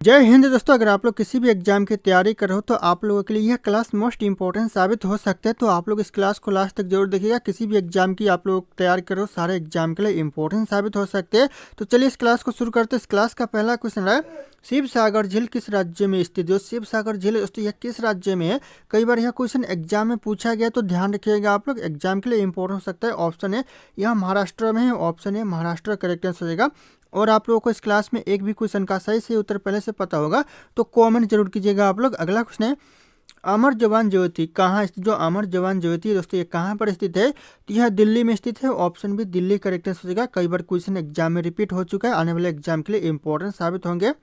जय हिंद दोस्तों। अगर आप लोग किसी भी एग्जाम की तैयारी कर रहे हो तो आप लोगों के लिए यह क्लास मोस्ट इंपॉर्टेंट साबित हो सकता है। तो आप लोग इस क्लास को लास्ट तक जरूर देखिएगा। किसी भी एग्जाम की आप लोग तैयारी कर रहे हो, सारे एग्जाम के लिए इंपॉर्टेंट साबित हो सकते हैं। तो चलिए इस क्लास को शुरू करते हैं। इस क्लास का पहला क्वेश्चन है, शिव सागर झील किस राज्य में स्थित है। जो शिव सागर झील है दोस्तों, यह किस राज्य में है। कई बार यह क्वेश्चन एग्जाम में पूछा गया, तो ध्यान रखिएगा आप लोग, एग्जाम के लिए इंपॉर्टेंट हो सकता है। ऑप्शन है यह महाराष्ट्र में है, ऑप्शन है महाराष्ट्र करेक्ट आंसर हो जाएगा। और आप लोगों को इस क्लास में एक भी क्वेश्चन का सही उत्तर पहले से पता होगा तो कमेंट जरूर कीजिएगा आप लोग। अगला क्वेश्चन है, अमर जवान ज्योति कहाँ स्थित। जो अमर जवान ज्योति है दोस्तों, ये कहाँ पर स्थित है। तो यह दिल्ली में स्थित है, ऑप्शन भी दिल्ली करेक्ट आंसर हो जाएगा। कई बार क्वेश्चन एग्जाम में रिपीट हो चुका है, आने वाले एग्जाम के लिए इंपॉर्टेंट साबित होंगे।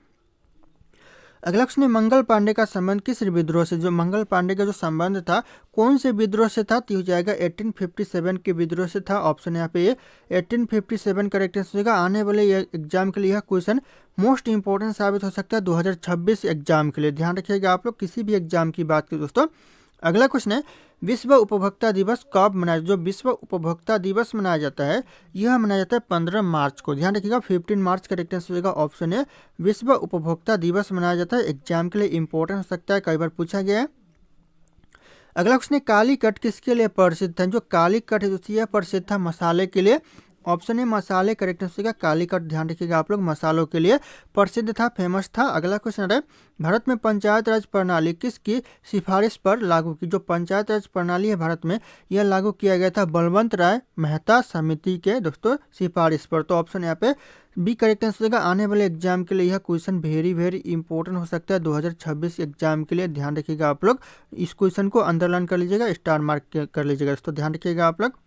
अगला क्वेश्चन है, मंगल पांडे का संबंध किस विद्रोह से। जो मंगल पांडे का जो संबंध था कौन से विद्रोह से था, तो हो जाएगा 1857 के विद्रोह से था। ऑप्शन यहाँ पे ये 1857 करेक्ट आंसर होगा। आने वाले एग्जाम के लिए यह क्वेश्चन मोस्ट इंपॉर्टेंट साबित हो सकता है 2026 एग्जाम के लिए। ध्यान रखिएगा आप लोग किसी भी एग्जाम की बात करें दोस्तों। अगला क्वेश्चन है, विश्व उपभोक्ता दिवस कब मनाया। जो विश्व उपभोक्ता दिवस मनाया जाता है यह मनाया जाता है 15 मार्च को। ध्यान रखिएगा 15 मार्च करेक्ट आंसर होगा। ऑप्शन है विश्व उपभोक्ता दिवस मनाया जाता है। एग्जाम के लिए इंपॉर्टेंट हो सकता है, कई बार पूछा गया है। अगला क्वेश्चन है, कालीकट किसके लिए प्रसिद्ध है। जो कालीकट है यह प्रसिद्ध था मसाले के लिए। ऑप्शन है मसाले करेक्ट आंसर होगा। कालीकट ध्यान रखिएगा आप लोग, मसालों के लिए प्रसिद्ध था, फेमस था। अगला क्वेश्चन है, भारत में पंचायत राज प्रणाली किसकी सिफारिश पर लागू की। जो पंचायत राज प्रणाली है भारत में, यह लागू किया गया था बलवंत राय मेहता समिति के दोस्तों सिफारिश पर। तो ऑप्शन यहाँ पे बी करेक्ट आंसर होगा। आने वाले एग्जाम के लिए यह क्वेश्चन वेरी इंपॉर्टेंट हो सकता है 2026 एग्जाम के लिए। ध्यान रखिएगा आप लोग, इस क्वेश्चन को अंडरलाइन कर लीजिएगा, स्टार मार्क कर लीजिएगा दोस्तों, ध्यान रखिएगा आप लोग।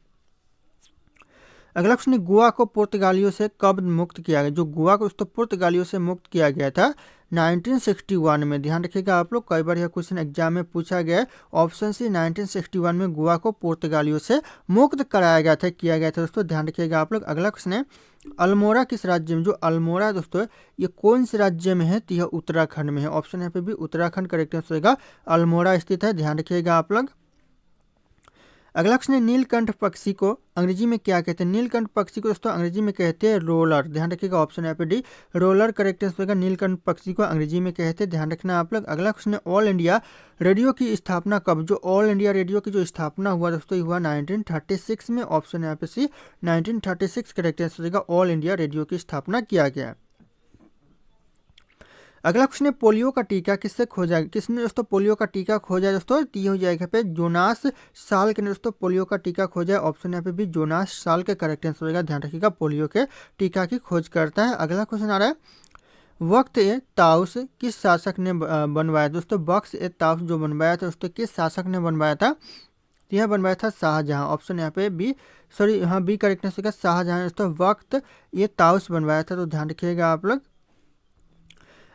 अगला क्वेश्चन, गोवा को पुर्तगालियों से कब मुक्त किया गया। जो गोवा को दोस्तों पुर्तगालियों से मुक्त किया गया था 1961 में। ध्यान रखिएगा आप लोग, कई बार यह क्वेश्चन एग्जाम में पूछा गया है। ऑप्शन सी 1961 में गोवा को पुर्तगालियों से मुक्त कराया गया था, किया गया था दोस्तों, ध्यान रखिएगा आप लोग। अगला क्वेश्चन है, अल्मोड़ा किस राज्य में। जो अल्मोड़ा दोस्तों ये कौन से राज्य में है, तो यह उत्तराखंड में है। ऑप्शन यहाँ पे भी उत्तराखंड करेक्ट आंसर होगा। अल्मोड़ा स्थित है, ध्यान रखिएगा आप लोग। अगला क्वेश्चन है, नीलकंठ पक्षी को अंग्रेजी में क्या कहते हैं। नीलकंठ पक्षी को दोस्तों अंग्रेजी में कहते हैं रोलर। ध्यान रखिएगा ऑप्शन यहाँ पे डी रोलर करेक्ट आंसर होगा। नीलकंठ पक्षी को अंग्रेजी में कहते हैं, ध्यान रखना आप लोग। अगला क्वेश्चन है, ऑल इंडिया रेडियो की स्थापना कब। जो ऑल इंडिया रेडियो की जो स्थापना हुआ दोस्तों हुआ 1936 में। ऑप्शन यहाँ पे सी 1936 करेक्ट आंसर होगा। ऑल इंडिया रेडियो की स्थापना किया गया। अगला क्वेश्चन है, पोलियो का टीका किससे खोजा गया। किसने दोस्तों पोलियो का टीका खोजा दोस्तों, तो ये हो जाएगा पे जोनास साल के दोस्तों पोलियो का टीका खोजा है। ऑप्शन यहाँ पे भी जोनास साल के करेक्ट आंसर होगा। ध्यान रखिएगा पोलियो के टीका की खोज करता है। अगला क्वेश्चन आ रहा है, वक्त ए ताउस किस शासक ने बनवाया। दोस्तों वक्त ए ताउस जो बनवाया था दोस्तों किस शासक ने बनवाया था, तो यह बनवाया था शाहजहां। ऑप्शन यहाँ पे बी हाँ बी करेक्ट आंसर होगा शाहजहां दोस्तों वक्त ये ताउस बनवाया था। तो ध्यान रखिएगा आप लोग।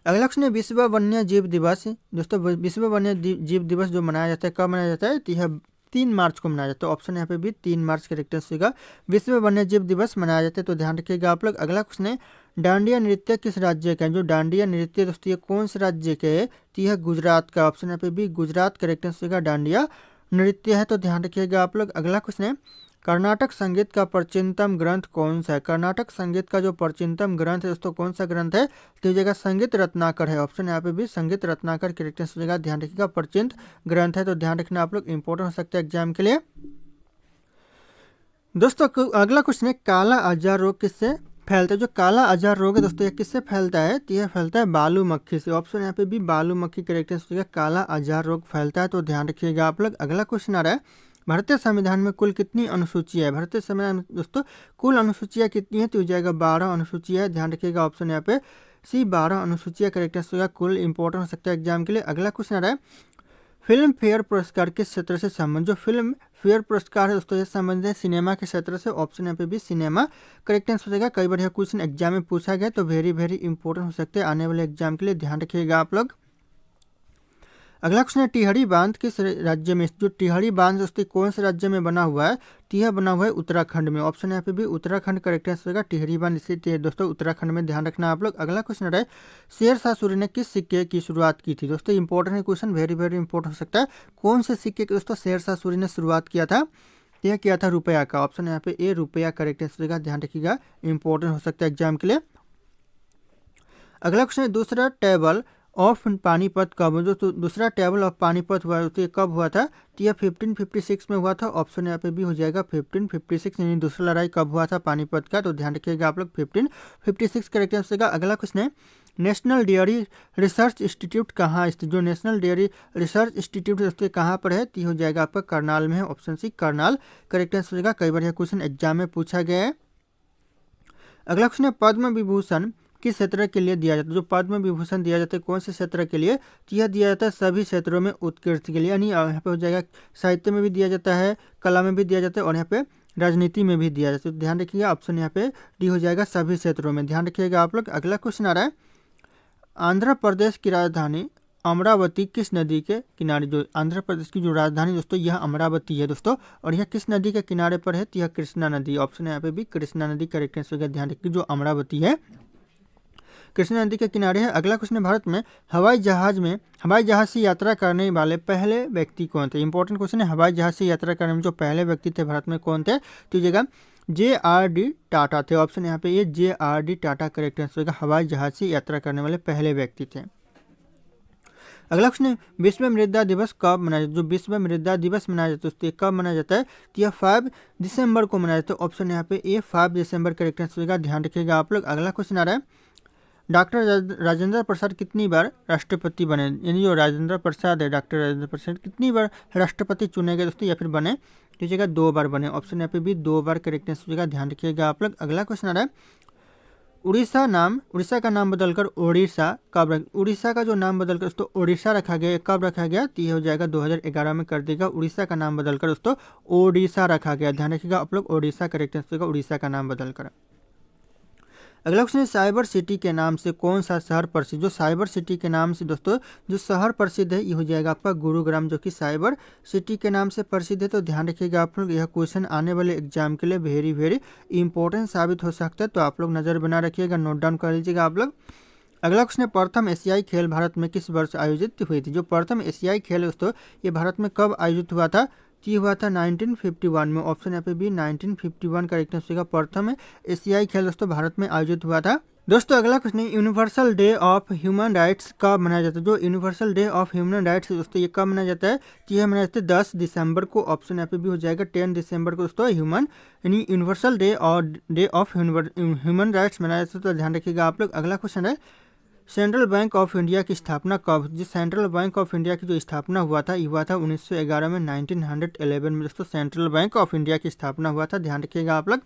अगला क्वेश्चन है, विश्व वन्य जीव दिवस दोस्तों विश्व वन्य जीव दिवस जो मनाया जाता है कब मनाया जाता है, तो यह 3 मार्च को मनाया जाता है। ऑप्शन यहाँ पे भी 3 मार्च करेक्ट आंसर होगा। विश्व वन्य जीव दिवस मनाया जाता है, तो ध्यान रखिएगा आप लोग। अगला क्वेश्चन है, डांडिया नृत्य किस राज्य का है। जो डांडिया नृत्य दोस्तों ये कौन से राज्य के है, तो यह गुजरात का। ऑप्शन यहाँ पे भी गुजरात करेक्ट आंसर होगा। डांडिया नृत्य है, तो ध्यान रखिएगा आप लोग। अगला क्वेश्चन है, कर्नाटक संगीत का प्राचीनतम ग्रंथ कौन सा है। कर्नाटक संगीत का जो प्राचीनतम ग्रंथ है दोस्तों कौन सा ग्रंथ है, तो जगह संगीत रत्नाकर है। ऑप्शन यहाँ पे भी संगीत रत्नाकर करेक्ट आंसर होगा। ध्यान रखिएगा प्राचीन ग्रंथ है, तो ध्यान रखना आप लोग, इंपॉर्टेंट हो सकता है एग्जाम के लिए दोस्तों। अगला क्वेश्चन है, काला आजार रोग किससे फैलता है। जो काला आजार रोग है दोस्तों यह किससे फैलता है, तो यह फैलता है बालू मक्खी से। ऑप्शन यहाँ पे भी बालू मक्खी करेक्ट आंसर होगा। काला आजार रोग फैलता है, तो ध्यान रखिएगा आप लोग। अगला क्वेश्चन आ रहा है, भारतीय संविधान में कुल कितनी अनुसूचियां है। भारतीय संविधान में दोस्तों कुल अनुसूचियां कितनी है, तो हो जाएगा 12 अनुसूचियां है। ध्यान रखिएगा ऑप्शन यहाँ पे सी 12 अनुसूचियां करेक्ट आंसर होगा। कुल इंपॉर्टेंट हो सकता है एग्जाम के लिए। अगला क्वेश्चन आ रहा है, फिल्म फेयर पुरस्कार किस क्षेत्र से संबंध। जो फिल्म फेयर पुरस्कार है दोस्तों ये संबंधित है सिनेमा के क्षेत्र से। ऑप्शन यहाँ पे भी सिनेमा करेक्ट आंसर हो जाएगा। कई बार यह क्वेश्चन एग्जाम में पूछा गया, तो वेरी इंपॉर्टेंट हो सकते हैं आने वाले एग्जाम के लिए, ध्यान रखिएगा आप लोग। अगला क्वेश्चन है, टिहरी बांध किस राज्य में। जो टिहरी बांध दोस्तों कौन से राज्य में बना हुआ है, तो यह बना हुआ है उत्तराखंड में। ऑप्शन यहाँ पे भी उत्तराखंड करेक्ट आंसर होगा। टिहरी बांध स्थित है दोस्तों उत्तराखंड में, ध्यान रखना आप लोग। अगला क्वेश्चन है, शेरशाह सूरी ने किस सिक्के की शुरुआत की थी। दोस्तों इंपॉर्टेंट है क्वेश्चन, वेरी इंपॉर्टेंट हो सकता है। कौन से सिक्के की दोस्तों शेरशाह सूरी ने शुरुआत किया था, यह किया था रुपया का। ऑप्शन यहाँ पे ए रुपया करेक्ट आंसर होगा। ध्यान रखिएगा इंपॉर्टेंट हो सकता है एग्जाम के लिए। अगला क्वेश्चन है दूसरा टेबल ऑफ पानीपत कब हुआ? जो दूसरा टेबल ऑफ पानीपत हुआ तो ये कब हुआ था? तो यह 1556 में हुआ था। ऑप्शन यहाँ पे भी हो जाएगा 1556, यानी दूसरा लड़ाई कब हुआ था पानीपत का, तो ध्यान रखिएगा आप लोग 1556 करेक्ट आंसर का। अगला क्वेश्चन है नेशनल डेयरी रिसर्च इंस्टीट्यूट कहाँ स्थित? जो नेशनल डेयरी रिसर्च इंस्टीट्यूट है कहाँ पर है? तो हो जाएगा आपका करनाल में है। Option C Karnal correct answer का। कई बार यह क्वेश्चन एग्जाम में पूछा गया है। अगला क्वेश्चन है पद्म विभूषण किस क्षेत्र के लिए दिया जाता है? जो पद्म विभूषण दिया जाता है कौन से क्षेत्र के लिए? तो यह दिया जाता है सभी क्षेत्रों में उत्कृष्ट के लिए, यानी यहाँ पे हो जाएगा साहित्य में भी दिया जाता है, कला में भी दिया जाता है और यहाँ पे राजनीति में भी दिया जाता है। तो ध्यान रखिएगा ऑप्शन यहाँ पे डी हो जाएगा सभी क्षेत्रों में। ध्यान रखिएगा आप लोग। अगला क्वेश्चन आ रहा है आंध्र प्रदेश की राजधानी अमरावती किस नदी के किनारे? जो आंध्र प्रदेश की जो राजधानी दोस्तों यह अमरावती है दोस्तों, और यह किस नदी के किनारे पर है? तो यह कृष्णा नदी। ऑप्शन यहाँ पे भी कृष्णा नदी करेक्ट आंसर का। ध्यान रखिए जो अमरावती है कृष्णा नदी के किनारे है। अगला क्वेश्चन है भारत में हवाई जहाज से यात्रा करने वाले पहले व्यक्ति कौन थे? इंपॉर्टेंट क्वेश्चन है। हवाई जहाज से यात्रा करने में जो पहले व्यक्ति थे भारत में कौन थे? तो जगह JRD टाटा थे। ऑप्शन यहाँ पे ये JRD टाटा करेक्ट आंसर का। हवाई जहाज से यात्रा करने वाले पहले व्यक्ति थे। अगला क्वेश्चन है विश्व मृदा दिवस कब मनाया जाता है? जो विश्व मृदा दिवस मनाया जाता है उसको कब मनाया जाता है? तो यह 5 दिसंबर को मनाया जाता है। ऑप्शन यहाँ पे ए 5 दिसंबर करेक्ट आंसर का। ध्यान रखिएगा आप लोग। अगला क्वेश्चन आ रहा है डॉक्टर राजेंद्र प्रसाद कितनी बार राष्ट्रपति बने? यानी जो राजेंद्र प्रसाद है डॉक्टर राजेंद्र प्रसाद कितनी बार राष्ट्रपति चुने गए दोस्तों या फिर बने? तो जगह 2 बार बने। ऑप्शन यहाँ पे भी 2 बार करेक्ट आंसर का। ध्यान रखिएगा आप लोग। अगला क्वेश्चन आ रहा है उड़ीसा का नाम बदलकर ओडिशा कब उड़ीसा का जो नाम बदलकर दोस्तों ओडिशा रखा गया, कब रखा गया? तो ये हो जाएगा 2011 में कर देगा। उड़ीसा का नाम बदलकर दोस्तों ओडिशा रखा गया। ध्यान रखिएगा आप लोग। ओडिशा करेक्ट आंसर का। उड़ीसा का नाम बदलकर। अगला क्वेश्चन है साइबर सिटी के नाम से कौन सा शहर प्रसिद्ध? जो साइबर सिटी के नाम से दोस्तों जो शहर प्रसिद्ध है ये हो जाएगा आपका गुरुग्राम, जो कि साइबर सिटी के नाम से प्रसिद्ध है। तो ध्यान रखिएगा आप लोग। यह क्वेश्चन आने वाले एग्जाम के लिए वेरी वेरी इंपॉर्टेंट साबित हो सकता है, तो आप लोग नज़र बना रखिएगा, नोट डाउन कर लीजिएगा आप लोग। अगला क्वेश्चन है प्रथम एशियाई खेल भारत में किस वर्ष आयोजित हुई थी? जो प्रथम एशियाई खेल दोस्तों ये भारत में कब आयोजित हुआ था? तो ये हुआ था 1951 में। ऑप्शन यहाँ पे भी 1951 करेक्ट आंसर का। प्रथम एशियाई खेल दोस्तों भारत में आयोजित हुआ था। दोस्तों अगला क्वेश्चन है universal day of human rights कब मनाया जाता है? जो universal day of human rights दोस्तों ये कब मनाया जाता है? तो यह मनाया जाता है 10 दिसंबर को। ऑप्शन यहाँ पे भी हो जाएगा 10 दिसंबर को दोस्तों यानी universal day of human rights मनाया जाता है। तो ध्यान रखिएगा आप लोग। अगला क्वेश्चन है सेंट्रल बैंक ऑफ इंडिया की स्थापना कब? जिस सेंट्रल बैंक ऑफ इंडिया की जो स्थापना हुआ था ये हुआ था 1911 में, 1911 में दोस्तों सेंट्रल बैंक ऑफ इंडिया की स्थापना हुआ था। ध्यान रखिएगा आप लोग।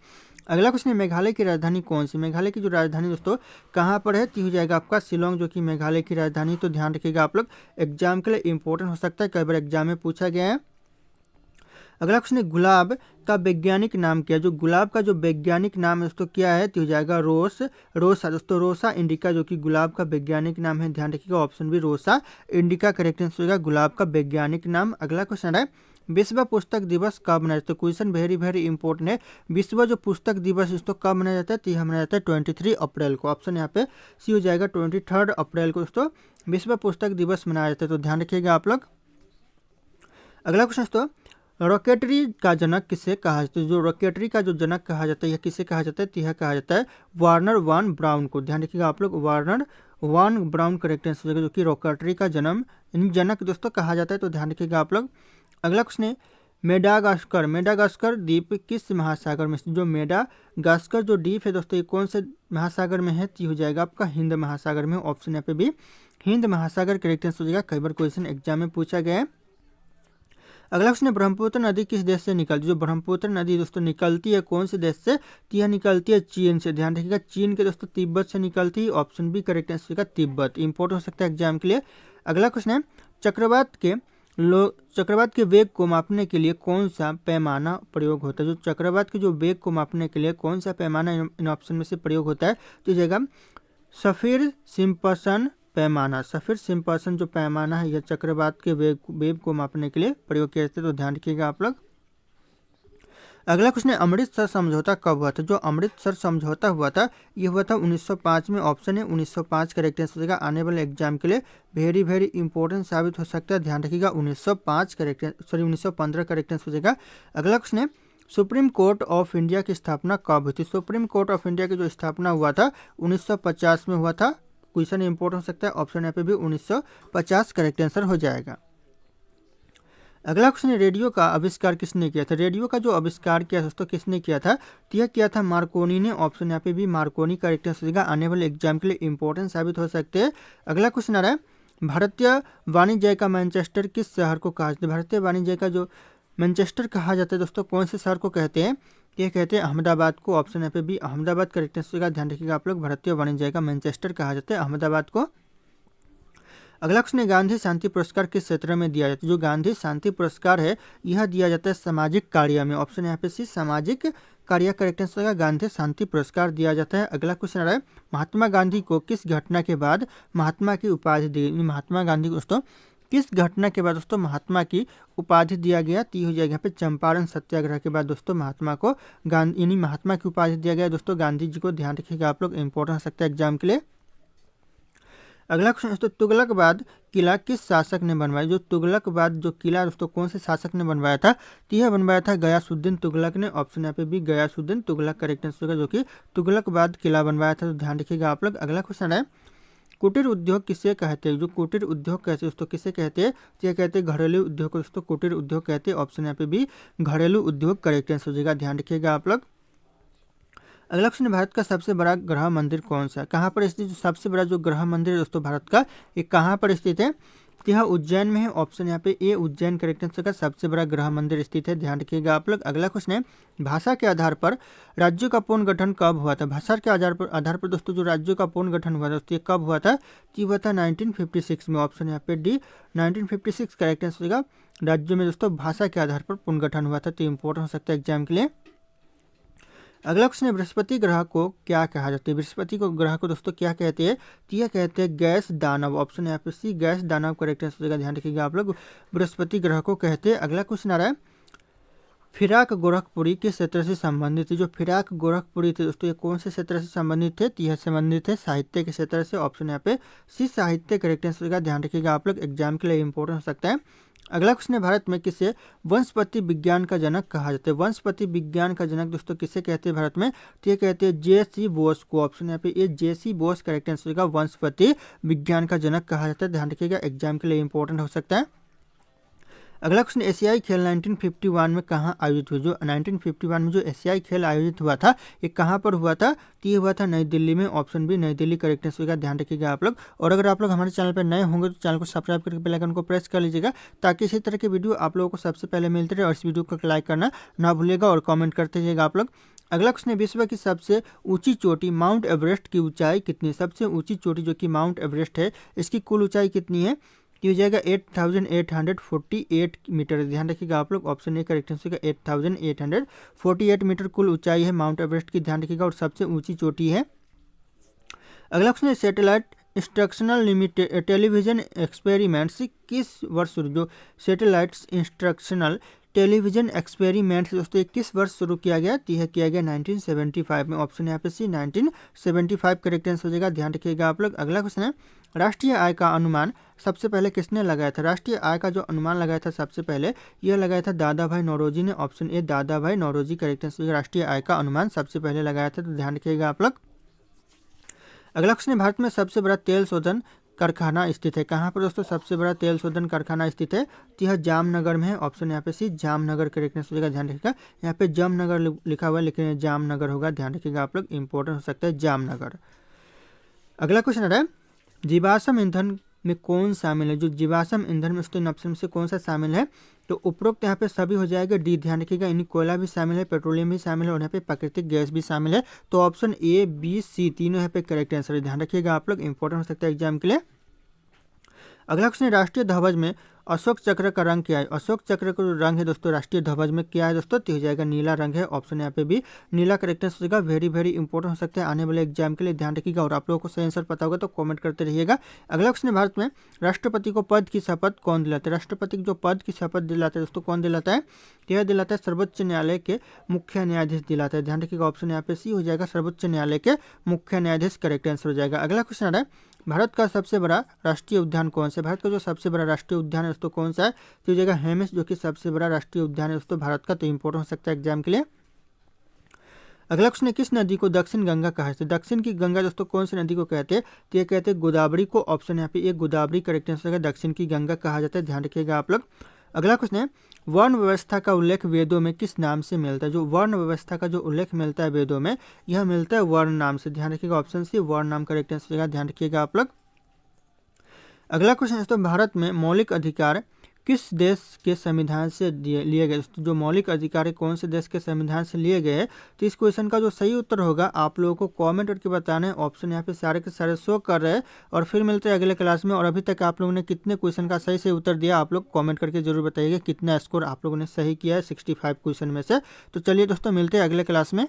अगला क्वेश्चन है मेघालय की राजधानी कौन सी? मेघालय की जो राजधानी दोस्तों कहाँ पर है? तो हो जाएगा आपका शिलोंग, जो कि मेघालय की राजधानी। तो ध्यान रखिएगा आप लोग। एग्जाम के लिए इंपॉर्टेंट हो सकता है, कई बार एग्जाम में पूछा गया है। अगला क्वेश्चन है गुलाब का वैज्ञानिक नाम क्या है? जो गुलाब का जो वैज्ञानिक नाम है दोस्तों क्या है? तो हो जाएगा रोसा दोस्तों। रोसा इंडिका जो कि गुलाब का वैज्ञानिक नाम है। ध्यान रखिएगा ऑप्शन भी रोसा इंडिका करेक्ट आंसर होगा, गुलाब का वैज्ञानिक नाम। अगला क्वेश्चन है विश्व पुस्तक दिवस कब मनाया जाता है? क्वेश्चन वेरी वेरी इंपॉर्टेंट है। विश्व जो पुस्तक दिवस दोस्तों कब मनाया जाता है? तो यह मनाया जाता है 23 अप्रैल को। ऑप्शन यहाँ पे सी हो जाएगा 23 अप्रैल को दोस्तों विश्व पुस्तक दिवस मनाया जाता है। तो ध्यान रखिएगा आप लोग। अगला क्वेश्चन दोस्तों रॉकेटरी का जनक किसे कहा जाता है? जो रॉकेटरी का जो जनक कहा जाता है यह किसे कहा जाता है? तो यह कहा जाता है वार्नर वॉन ब्राउन को। ध्यान रखिएगा आप लोग। Wernher von Braun correct answer जो कि रॉकेटरी का जनक दोस्तों कहा जाता है। तो ध्यान रखिएगा आप लोग। अगला क्वेश्चन है मेडागास्कर द्वीप किस महासागर में? जो मेडागास्कर जो द्वीप है दोस्तों ये कौन से महासागर में है? तो हो जाएगा आपका हिंद महासागर में। ऑप्शन यहाँ पे भी हिंद महासागर करेक्ट आंसर हो जाएगा। कई बार क्वेश्चन एग्जाम में पूछा गया है। अगला क्वेश्चन है ब्रह्मपुत्र नदी किस देश से निकलती है? जो ब्रह्मपुत्र नदी दोस्तों निकलती है कौन से देश से? तो यह निकलती है चीन से। ध्यान रखिएगा चीन के दोस्तों तिब्बत से निकलती है। ऑप्शन भी करेक्ट आंसर का तिब्बत। इंपोर्टेंट हो सकता है एग्जाम के लिए। अगला क्वेश्चन है चक्रवात के वेग को मापने के लिए कौन सा पैमाना प्रयोग होता है? जो चक्रवात के जो वेग को मापने के लिए कौन सा पैमाना इन ऑप्शन में से प्रयोग होता है? तो जगह सफिर सिम्पसन पैमाना। सफिर सिम्पसन जो पैमाना है यह चक्रवात के वेग को मापने के लिए प्रयोग किया जाता है। तो ध्यान रखिएगा आप लोग। अगला क्वेश्चन है अमृतसर समझौता कब हुआ था? जो अमृतसर समझौता हुआ था ये हुआ था 1905 में। ऑप्शन है 1905 करेक्ट आंसर होगा। आने वाले एग्जाम के लिए वेरी वेरी इंपॉर्टेंट साबित हो सकता है। ध्यान रखिएगा 1915 करेक्ट आंसर हो जाएगा। अगला क्वेश्चन है सुप्रीम कोर्ट ऑफ इंडिया की स्थापना कब हुई थी? सुप्रीम कोर्ट ऑफ इंडिया की जो स्थापना हुआ था 1950 में हुआ था। क्वेश्चन इंपॉर्टेंट हो सकता है। ऑप्शन यहाँ पे भी 1950 करेक्ट आंसर हो जाएगा। अगला क्वेश्चन है, रेडियो का आविष्कार किसने किया था? रेडियो का जो आविष्कार किया दोस्तों किसने किया था? तो यह किया था मार्कोनी ने। ऑप्शन यहाँ पे भी मार्कोनी करेक्ट आंसर हो जाएगा। आने वाले एग्जाम के लिए इंपॉर्टेंट साबित हो सकते हैं। अगला क्वेश्चन आ रहा है, भारतीय वाणिज्य का मैनचेस्टर किस शहर को कहा जाता है? भारतीय वाणिज्य का जो मैनचेस्टर कहा जाता है दोस्तों कौन से शहर को कहते हैं? ये कहते हैं अहमदाबाद को। ऑप्शन यहाँ पे भी अहमदाबाद करेक्ट आंसर होगा। ध्यान रखिएगा आप लोग, भारतीय वाणिज्य का मैनचेस्टर कहा जाता है अहमदाबाद को। अगला क्वेश्चन है, गांधी शांति पुरस्कार किस क्षेत्र में दिया जाता है? जो गांधी शांति पुरस्कार है यह दिया जाता है सामाजिक कार्य में। ऑप्शन यहाँ पे सी सामाजिक कार्य करेक्ट आंसर होगा। गांधी शांति पुरस्कार दिया जाता है। अगला क्वेश्चन आ रहा है, महात्मा गांधी को किस घटना के बाद महात्मा की उपाधि दी? महात्मा गांधी को दोस्तों किस घटना के बाद दोस्तों महात्मा की उपाधि दिया गया? ती हो जाएगा यहाँ पे चंपारण सत्याग्रह के बाद दोस्तों महात्मा को गांधी यानी महात्मा की उपाधि दिया गया दोस्तों गांधी जी को। ध्यान रखिएगा आप लोग, इंपॉर्टेंट हो सकता है एग्जाम के लिए। अगला क्वेश्चन दोस्तों, तुगलकबाद किला किस शासक ने बनवाया? जो तुगलकबाद जो किला दोस्तों कौन से शासक ने बनवाया था? तो यह बनवाया था गयासुद्दीन तुगलक ने। ऑप्शन यहाँ पे भी गयासुद्दीन तुगलक करेक्ट आंसर होगा, जो कि तुगलकबाद किला बनवाया था। तो ध्यान रखिएगा आप लोग। अगला क्वेश्चन है, कुटीर उद्योग किसे कहते हैं? जो कुटीर उद्योग कहते हैं दोस्तों किसे कहते हैं? तो यह कहते हैं घरेलू उद्योग को दोस्तों कुटीर उद्योग कहते हैं। ऑप्शन यहाँ पे भी घरेलू उद्योग करेक्ट आंसर हो जाएगा। ध्यान रखिएगा आप लोग। अगला क्वेश्चन, भारत का सबसे बड़ा ग्रह मंदिर कौन सा है? कहाँ पर स्थित? सबसे बड़ा जो ग्रह मंदिर है दोस्तों भारत का ये कहाँ पर स्थित है? तो यह उज्जैन में है। ऑप्शन यहाँ पे ए उज्जैन करेक्ट आंसर का सबसे बड़ा ग्रह मंदिर स्थित है। ध्यान रखिएगा आप लोग। अगला क्वेश्चन है, भाषा के आधार पर राज्यों का पुनर्गठन कब हुआ था? भाषा के आधार पर दोस्तों जो राज्यों का पुनर्गठन हुआ था दोस्तों ये कब हुआ था? तो हुआ था 1956 में। ऑप्शन यहाँ पे डी 1956 करेक्ट आंसर होगा। राज्यों में दोस्तों भाषा के आधार पर पुनर्गठन हुआ था। तो इंपॉर्टेंट हो सकता है एग्जाम के लिए। अगला क्वेश्चन है, बृहस्पति ग्रह को क्या कहा जाता है? बृहस्पति को ग्रह को दोस्तों क्या कहते हैं? तो यह कहते हैं गैस दानव। ऑप्शन यहाँ पे सी गैस दानव करेक्ट आंसर होगा। ध्यान रखिएगा आप लोग, बृहस्पति ग्रह को कहते हैं। अगला क्वेश्चन आ रहा है, फिराक गोरखपुरी किस क्षेत्र से संबंधित है? जो फिराक गोरखपुरी थे दोस्तों ये कौन से क्षेत्र से संबंधित थे? तो यह संबंधित है साहित्य के क्षेत्र से। ऑप्शन यहाँ पे सी साहित्य करेक्ट आंसर होगा। ध्यान रखिएगा आप लोग, एग्जाम के लिए इंपॉर्टेंट हो सकता है। अगला क्वेश्चन है, भारत में किसे वंशपति विज्ञान का जनक कहा जाता है? वंशपति विज्ञान का जनक दोस्तों किसे कहते हैं भारत में? तो ये कहते हैं जे.सी. बोस को। ऑप्शन यहाँ पे ये जे.सी. बोस करेक्ट आंसर होगा। वंशपति विज्ञान का जनक कहा जाता है। ध्यान रखिएगा, एग्जाम के लिए इंपॉर्टेंट हो सकता है। अगला क्वेश्चन, एशियाई खेल 1951 में कहाँ आयोजित हुए? जो 1951 में जो एशियाई खेल आयोजित हुआ था ये कहाँ पर हुआ था? तो ये हुआ था नई दिल्ली में। ऑप्शन बी नई दिल्ली करेक्ट आंसर होगा। ध्यान रखिएगा आप लोग। और अगर आप लोग हमारे चैनल पर नए होंगे तो चैनल को सब्सक्राइब करके बेल आइकन को प्रेस कर लीजिएगा ताकि इसी तरह के वीडियो आप लोगों को सबसे पहले मिलते रहे। और इस वीडियो को लाइक करना ना भूलिएगा और कॉमेंट करते रहिएगा आप लोग। अगला क्वेश्चन है, विश्व की सबसे ऊंची चोटी माउंट एवरेस्ट की ऊंचाई कितनी है? सबसे ऊंची चोटी जो कि माउंट एवरेस्ट है इसकी कुल ऊंचाई कितनी है? हो जाएगा 8848 मीटर। ध्यान रखिएगा आप लोग, ऑप्शन ए करेक्ट आंसर होगा। 8848 मीटर कुल ऊंचाई है माउंट एवरेस्ट की। ध्यान रखिएगा और सबसे ऊंची चोटी है। अगला क्वेश्चन है, satellite instructional limited television experiments किस वर्ष शुरू? जो सैटेलाइट इंस्ट्रक्शनल टेलीविजन एक्सपेरिमेंट्स दोस्तों किस वर्ष शुरू किया गया? तो यह किया गया 1975 में। ऑप्शन यहाँ पे सी 1975 करेक्ट आंसर हो जाएगा। ध्यान रखिएगा आप लोग। अगला क्वेश्चन है, राष्ट्रीय आय का अनुमान सबसे पहले किसने लगाया था? राष्ट्रीय आय का जो अनुमान लगाया था सबसे पहले यह लगाया था दादा भाई नौरोजी ने। ऑप्शन ए दादा भाई नौरोजी करेक्ट आंसर होगा। राष्ट्रीय आय का अनुमान सबसे पहले लगाया था। तो ध्यान रखिएगा आप लोग। अगला क्वेश्चन है, भारत में सबसे बड़ा तेल शोधन कारखाना स्थित है कहाँ पर दोस्तों? सबसे बड़ा तेल शोधन कारखाना स्थित है तो यह जामनगर में है। ऑप्शन यहाँ पे सी जामनगर करेक्ट आंसर होगा। ध्यान रखिएगा, यहाँ पे जामनगर लिखा हुआ है लेकिन जामनगर होगा। ध्यान रखिएगा आप लोग, इंपॉर्टेंट हो सकता है जामनगर। अगला क्वेश्चन आ रहा है, जीवाश्म ईंधन में कौन शामिल है? जो जीवाश्म ईंधन में इन ऑप्शन से कौन सा शामिल है? तो उपरोक्त यहाँ पे सभी हो जाएगा डी। ध्यान रखिएगा, यानी कोयला भी शामिल है, पेट्रोलियम भी शामिल है और यहाँ पे प्राकृतिक गैस भी शामिल है। तो ऑप्शन ए बी सी तीनों यहाँ पे करेक्ट आंसर है। ध्यान रखिएगा आप लोग, इंपॉर्टेंट हो सकता है एग्जाम के लिए। अगला क्वेश्चन है, राष्ट्रीय ध्वज में अशोक चक्र का रंग क्या है? अशोक चक्र का जो रंग है दोस्तों राष्ट्रीय ध्वज में क्या है दोस्तों? तो हो जाएगा नीला रंग है। ऑप्शन यहाँ पे भी नीला करेक्ट आंसर होगा। वेरी वेरी इंपॉर्टेंट हो सकता है आने वाले एग्जाम के लिए। ध्यान रखिएगा और आप लोगों को सही आंसर पता होगा तो कमेंट करते रहिएगा। अगला क्वेश्चन है, भारत में राष्ट्रपति को पद की शपथ कौन दिलाता है? राष्ट्रपति को जो पद की शपथ दिलाता है दोस्तों कौन दिलाता है? यह दिलाता है सर्वोच्च न्यायालय के मुख्य न्यायाधीश दिलाता है। ध्यान रखिएगा, ऑप्शन यहाँ पे सी हो जाएगा। सर्वोच्च न्यायालय के मुख्य न्यायाधीश करेक्ट आंसर हो जाएगा। अगला क्वेश्चन आ रहा है, भारत का सबसे बड़ा राष्ट्रीय उद्यान कौन सा है? भारत का जो सबसे बड़ा राष्ट्रीय उद्यान है दोस्तों कौन सा है? तो जगह हेमिस जो कि सबसे बड़ा राष्ट्रीय उद्यान है दोस्तों भारत का। तो इंपॉर्टेंट हो सकता है एग्जाम के लिए। अगला क्वेश्चन है, किस नदी को दक्षिण गंगा कहा जाता है? दक्षिण की गंगा दोस्तों कौन सी नदी को कहते हैं? तो ये कहते हैं गोदावरी को। ऑप्शन यहाँ पे एक गोदावरी करेक्ट आंसर है, दक्षिण की गंगा कहा जाता है, ध्यान रखिएगा आप लोग। अगला क्वेश्चन है, वर्ण व्यवस्था का उल्लेख वेदों में किस नाम से मिलता है? जो वर्ण व्यवस्था का जो उल्लेख मिलता है वेदों में, यह मिलता है वर्ण नाम से, ध्यान रखिएगा। ऑप्शन सी वर्ण नाम करेक्ट आंसर है, ध्यान रखिएगा आप लोग। अगला क्वेश्चन है दोस्तों, भारत में मौलिक अधिकार किस देश के संविधान से लिए गए? जो मौलिक अधिकार है कौन से देश के संविधान से लिए गए? तो इस क्वेश्चन का जो सही उत्तर होगा आप लोगों को कमेंट करके बताना है। ऑप्शन यहाँ पे सारे के सारे शो कर रहे हैं। और फिर मिलते हैं अगले क्लास में। और अभी तक आप लोगों ने कितने क्वेश्चन का सही से उत्तर दिया आप लोग कॉमेंट करके जरूर बताइएगा, कितना स्कोर आप लोगों ने सही किया है 65 क्वेश्चन में से। तो चलिए दोस्तों, मिलते हैं अगले क्लास में।